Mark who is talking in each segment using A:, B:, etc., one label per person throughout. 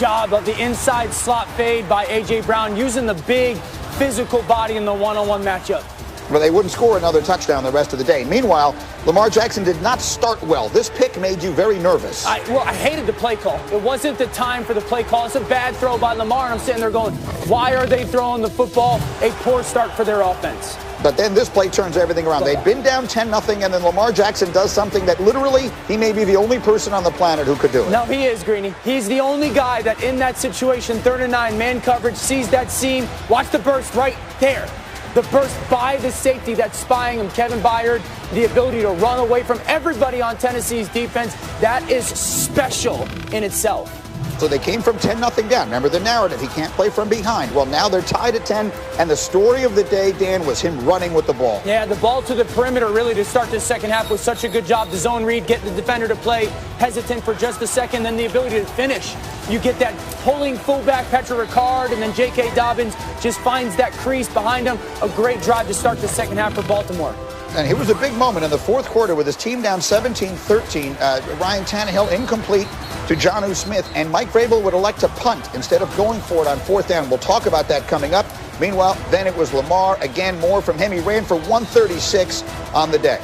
A: Job of the inside slot fade by A.J. Brown, using the big physical body in the one-on-one matchup.
B: Well, they wouldn't score another touchdown the rest of the day. Meanwhile, Lamar Jackson did not start well. This pick made you very nervous.
A: I hated the play call. It wasn't the time for the play call. It's a bad throw by Lamar, and I'm sitting there going, why are they throwing the football? A poor start for their offense.
B: But then this play turns everything around. They'd been down 10-0, and then Lamar Jackson does something that literally he may be the only person on the planet who could do it.
A: No, he is, Greeny. He's the only guy that in that situation, 3rd and 9, man coverage, sees that seam. Watch the burst right there. The burst by the safety that's spying him, Kevin Byard, the ability to run away from everybody on Tennessee's defense, that is special in itself.
B: So they came from 10-0 down. Remember the narrative, he can't play from behind. Well, now they're tied at 10, and the story of the day, Dan, was him running with the ball.
A: Yeah, the ball to the perimeter really to start this second half was such a good job. The zone read, get the defender to play hesitant for just a second, then the ability to finish. You get that pulling fullback, Petra Ricard, and then J.K. Dobbins just finds that crease behind him. A great drive to start the second half for Baltimore.
B: And here was a big moment in the fourth quarter with his team down 17-13. Ryan Tannehill incomplete to Jonnu Smith, and Mike Vrabel would elect to punt instead of going for it on 4th down. We'll talk about that coming up. Meanwhile, then it was Lamar. Again, more from him. He ran for 136 on the day.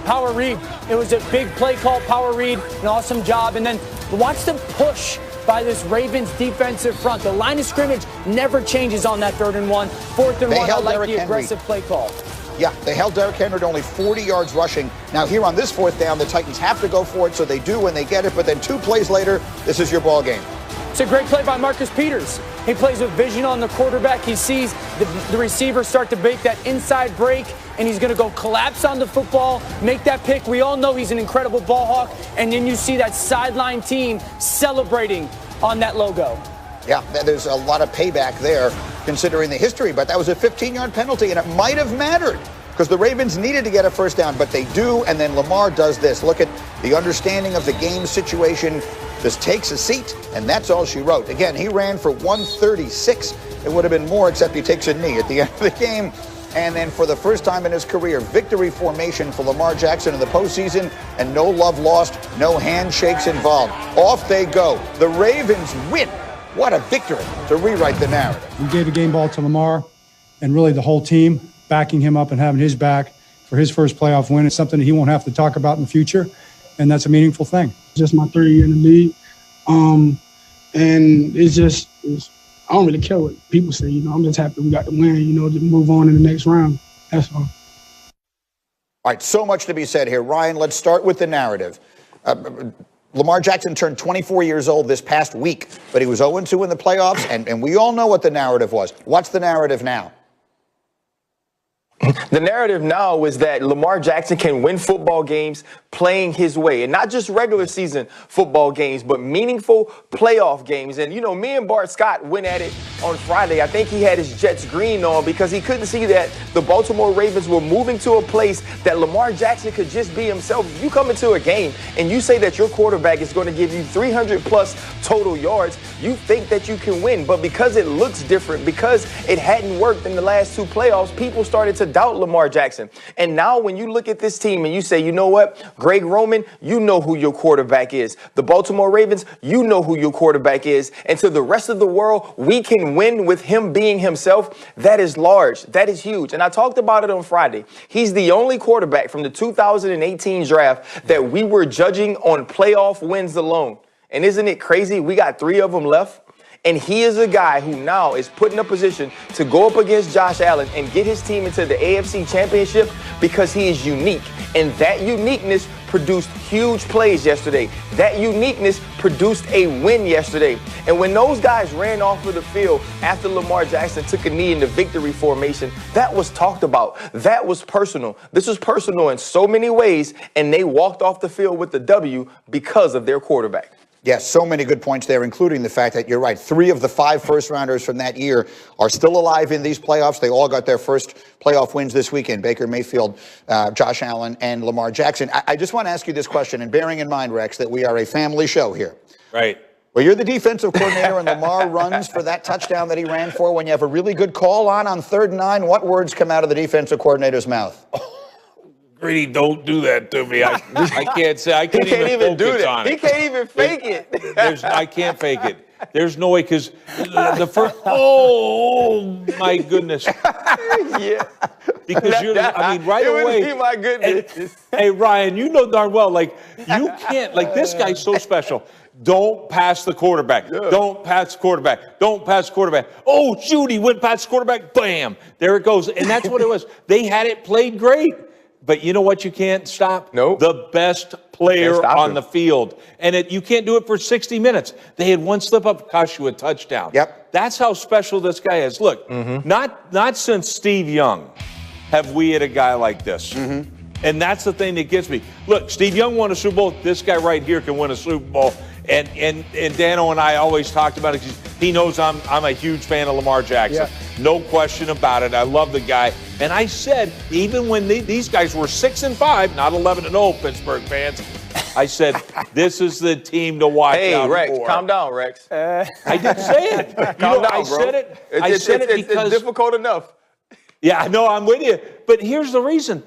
A: Power read. It was a big play call, power read, an awesome job. And then watch them push by this Ravens defensive front. The line of scrimmage never changes on that 3rd and 1. 4th and 1, I like the aggressive play call.
B: Yeah, they held Derrick Henry to only 40 yards rushing. Now here on this 4th down, the Titans have to go for it, so they do when they get it. But then 2 plays later, this is your ball game.
A: It's a great play by Marcus Peters. He plays with vision on the quarterback. He sees the receiver start to make that inside break, and he's going to go collapse on the football, make that pick. We all know he's an incredible ball hawk. And then you see that sideline team celebrating on that logo.
B: Yeah, there's a lot of payback there considering the history, but that was a 15-yard penalty, and it might have mattered because the Ravens needed to get a 1st down, but they do, and then Lamar does this. Look at the understanding of the game situation. Just takes a seat, and that's all she wrote. Again, he ran for 136. It would have been more, except he takes a knee at the end of the game. And then for the first time in his career, victory formation for Lamar Jackson in the postseason, and no love lost, no handshakes involved. Off they go. The Ravens win. What a victory to rewrite the narrative.
C: We gave the game ball to Lamar and really the whole team, backing him up and having his back for his first playoff win. It's something that he won't have to talk about in the future, and that's a meaningful thing.
D: Just my 3rd year in the league, and I don't really care what people say. I'm just happy we got the win, to move on in the next round. That's all.
B: All right, so much to be said here. Ryan, let's start with the narrative. Lamar Jackson turned 24 years old this past week, but he was 0-2 in the playoffs, and we all know what the narrative was. What's the narrative now?
E: The narrative now is that Lamar Jackson can win football games playing his way, and not just regular season football games, but meaningful playoff games. And, me and Bart Scott went at it on Friday. I think he had his Jets green on because he couldn't see that the Baltimore Ravens were moving to a place that Lamar Jackson could just be himself. If you come into a game and you say that your quarterback is going to give you 300+ total yards, you think that you can win. But because it looks different, because it hadn't worked in the last 2 playoffs, people started to doubt Lamar Jackson. And now when you look at this team and you say, you know what, Greg Roman, you know who your quarterback is. The Baltimore Ravens, you know who your quarterback is. And to the rest of the world, we can win with him being himself. That is large. That is huge. And I talked about it on Friday. He's the only quarterback from the 2018 draft that we were judging on playoff wins alone. And isn't it crazy? We got 3 of them left. And he is a guy who now is put in a position to go up against Josh Allen and get his team into the AFC Championship because he is unique. And that uniqueness produced huge plays yesterday. That uniqueness produced a win yesterday. And when those guys ran off of the field after Lamar Jackson took a knee in the victory formation, that was talked about. That was personal. This was personal in so many ways, and they walked off the field with the W because of their quarterback.
B: Yes, so many good points there, including the fact that you're right. 3 of the 5 first-rounders from that year are still alive in these playoffs. They all got their first playoff wins this weekend. Baker Mayfield, Josh Allen, and Lamar Jackson. I just want to ask you this question, and bearing in mind, Rex, that we are a family show here.
F: Right.
B: Well, you're the defensive coordinator, and Lamar runs for that touchdown that he ran for. When you have a really good call on 3rd and 9, what words come out of the defensive coordinator's mouth?
F: Greedy, don't do that to me. I can't say. I can't even
E: do
F: focus
E: that.
F: on it.
E: He can't even fake it.
F: I can't fake it. There's no way because the first. Oh my goodness.
E: Yeah.
F: Because right away.
E: My goodness.
F: Hey Ryan, you know darn well, like you can't. Like this guy's so special. Don't pass the quarterback. Yeah. Don't pass the quarterback. Don't pass the quarterback. Oh, shoot, he went past the quarterback. Bam. There it goes. And that's what it was. They had it played great. But you know what you can't stop?
E: Nope.
F: The best player on the field. And you can't do it for 60 minutes. They had one slip up, cost you a touchdown.
B: Yep.
F: That's how special this guy is. Look, not since Steve Young have we had a guy like this. And that's the thing that gets me. Look, Steve Young won a Super Bowl. This guy right here can win a Super Bowl. And Dano and I always talked about it because he knows I'm a huge fan of Lamar Jackson. Yeah. No question about it. I love the guy. And I said, even when these guys were 6-5, not 11-0, Pittsburgh fans, I said, this is the team to watch out for.
E: Hey, Rex, calm down, Rex.
F: I did say it.
E: Calm down,
F: I
E: bro.
F: said it. I said it because
E: it's difficult enough.
F: Yeah, no, I'm with you. But here's the reason.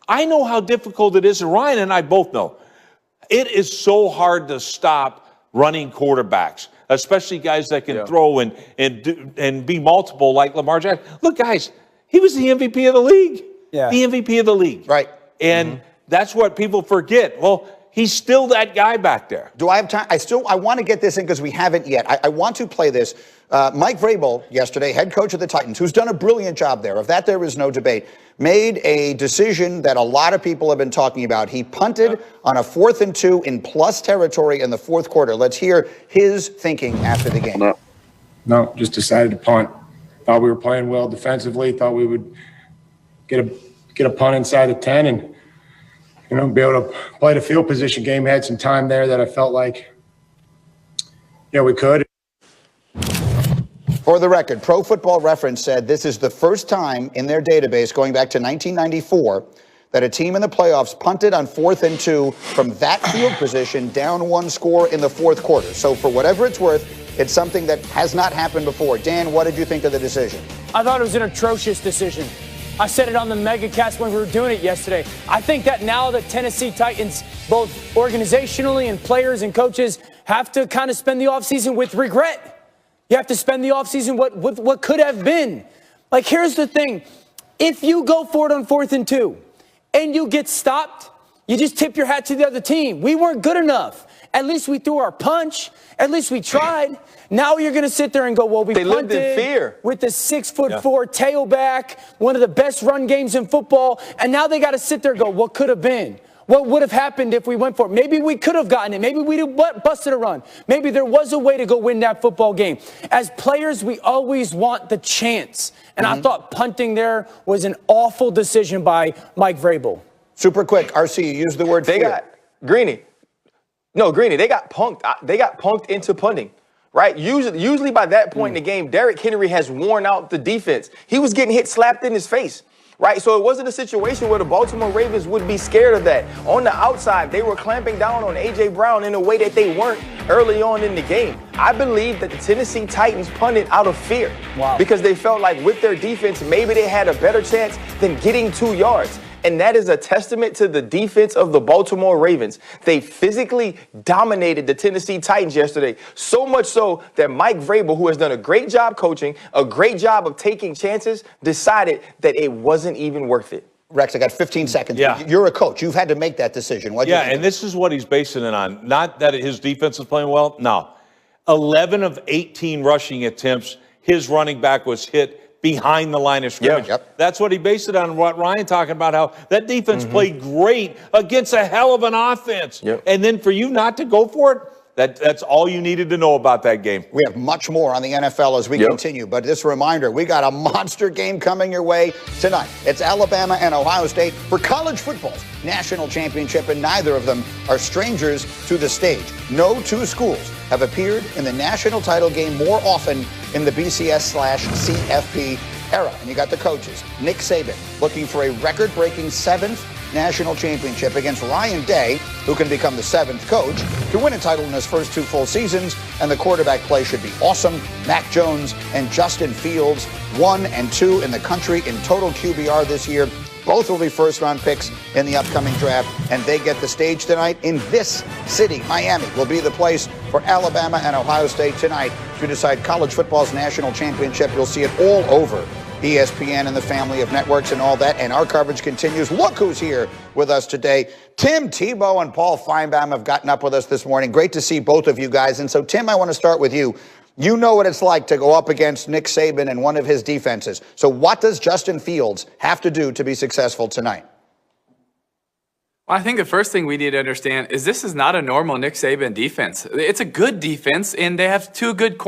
F: I know how difficult it is, and Ryan and I both know. It is so hard to stop running quarterbacks, especially guys that can throw and be multiple like Lamar Jackson. Look, guys, he was the MVP of the league. Yeah. The MVP of the league.
B: Right.
F: And that's what people forget. Well, he's still that guy back there.
B: Do I have time? I want to get this in because we haven't yet. I want to play this. Mike Vrabel yesterday, head coach of the Titans, who's done a brilliant job there. Of that, there is no debate. Made a decision that a lot of people have been talking about. He punted on a 4th and 2 in plus territory in the fourth quarter. Let's hear his thinking after the game.
G: No, just decided to punt. Thought we were playing well defensively. Thought we would get a punt inside the 10 and be able to play the field position game. Had some time there that I felt like we could.
B: For the record, Pro Football Reference said this is the first time in their database going back to 1994 that a team in the playoffs punted on 4th and 2 from that field position down 1 score in the fourth quarter. So for whatever it's worth, it's something that has not happened before. Dan, what did you think of the decision?
A: I thought it was an atrocious decision. I said it on the MegaCast when we were doing it yesterday. I think that now the Tennessee Titans, both organizationally and players and coaches, have to kind of spend the offseason with regret. You have to spend the offseason with what could have been. Like, here's the thing. If you go for it on 4th and 2 and you get stopped, you just tip your hat to the other team. We weren't good enough. At least we threw our punch. At least we tried. Now you're going to sit there and go, well, we punted
E: in fear
A: with the 6'4" tailback, one of the best run games in football. And now they got to sit there and go, what could have been? What would have happened if we went for it? Maybe we could have gotten it. Maybe we busted a run. Maybe there was a way to go win that football game. As players, we always want the chance. And I thought punting there was an awful decision by Mike Vrabel.
B: Super quick, RC, you used the word fear.
E: They got Greeny. No, Greeny, they got punked. They got punked into punting. Right? Usually by that point in the game, Derrick Henry has worn out the defense. He was getting slapped in his face. Right? So it wasn't a situation where the Baltimore Ravens would be scared of that. On the outside, they were clamping down on A.J. Brown in a way that they weren't early on in the game. I believe that the Tennessee Titans punted out of fear. Wow. Because they felt like with their defense, maybe they had a better chance than getting 2 yards. And that is a testament to the defense of the Baltimore Ravens. They physically dominated the Tennessee Titans yesterday, so much so that Mike Vrabel, who has done a great job coaching, a great job of taking chances, decided that it wasn't even worth it.
B: Rex, I got 15 seconds.
F: Yeah.
B: You're a coach. You've had to make that decision.
F: And this is what he's basing it on. Not that his defense is playing well. No. 11 of 18 rushing attempts, his running back was hit behind the line of scrimmage. That's what he based it on. What Ryan talking about, how that defense played great against a hell of an offense. And then for you not to go for it, that's all you needed to know about that game.
B: We have much more on the NFL as we continue. But this reminder, we got a monster game coming your way tonight. It's Alabama and Ohio State for college football's national championship, and neither of them are strangers to the stage. No two schools have appeared in the national title game more often in the BCS/CFP era. And you got the coaches. Nick Saban looking for a record-breaking 7th national championship against Ryan Day, who can become the 7th coach to win a title in his first 2 full seasons. And the quarterback play should be awesome. Mac Jones and Justin Fields, 1 and 2 in the country in total QBR this year. Both will be first-round picks in the upcoming draft, and they get the stage tonight in this city. Miami will be the place for Alabama and Ohio State tonight to decide college football's national championship. You'll see it all over ESPN and the family of networks and all that, and our coverage continues. Look who's here with us today. Tim Tebow and Paul Feinbaum have gotten up with us this morning. Great to see both of you guys. And so, Tim, I want to start with you. You know what it's like to go up against Nick Saban and one of his defenses. So what does Justin Fields have to do to be successful tonight?
H: Well, I think the first thing we need to understand is this is not a normal Nick Saban defense. It's a good defense, and they have two good